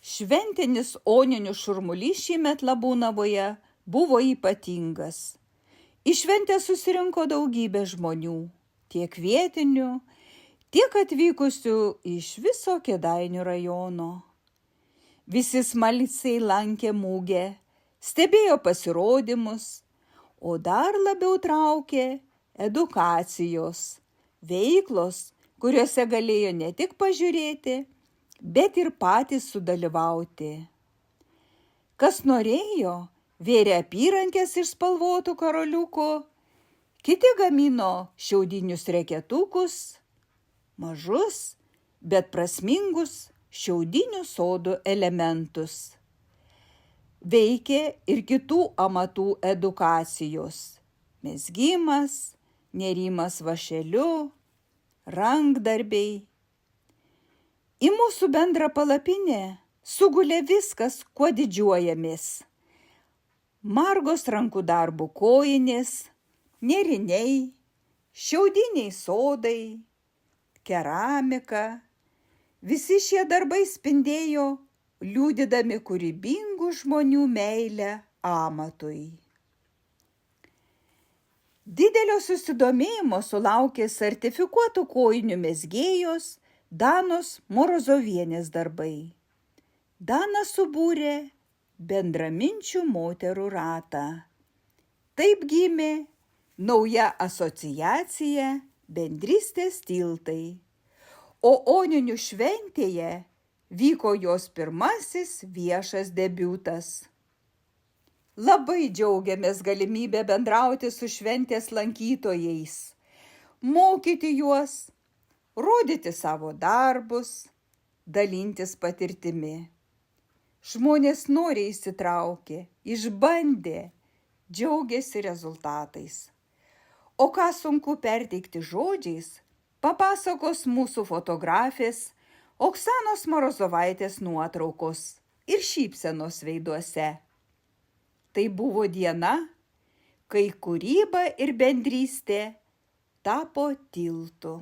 Šventinis oninių šurmulys šįmet Labūnavoje buvo ypatingas. Į šventę susirinko daugybė žmonių, tiek vietinių, tiek atvykusių iš viso Kėdainių rajono. Visi smalsiai lankė mugę, stebėjo pasirodymus, o dar labiau traukė edukacijos, veiklos, kuriuose galėjo ne tik pažiūrėti, bet ir patys sudalyvauti. Kas norėjo, vėrė apyrankės iš spalvotų karoliukų, kiti gamino šiaudinius reketukus, mažus, bet prasmingus šiaudinių sodų elementus. Veikė ir kitų amatų edukacijos – mezgimas, nėrimas vąšeliu, rankdarbiai. Į mūsų bendrą palapinę sugulė viskas, kuo didžiuojamės. Margos rankų darbų kojinės, nėriniai, šiaudiniai sodai, keramika. Visi šie darbai spindėjo, liudydami kūrybingų žmonių meilę amatui. Didelio susidomėjimo sulaukė sertifikuotų kojinių mezgėjos Danos Morozovienės darbai. Dana subūrė bendraminčių moterų ratą. Taip gimė nauja asociacija Bendrystės tiltai, o oninių šventėje vyko jos pirmasis viešas debiutas. Labai džiaugiamės galimybę bendrauti su šventės lankytojais, mokyti juos, rodyti savo darbus, dalintis patirtimi. Žmonės noriai įsitraukė, išbandė, džiaugiasi rezultatais. O ką sunku perteikti žodžiais, papasakos mūsų fotografės Oksanos Morozovaitės nuotraukos ir šypsenos veiduose. Tai buvo diena, kai kūryba ir bendrystė tapo tiltu.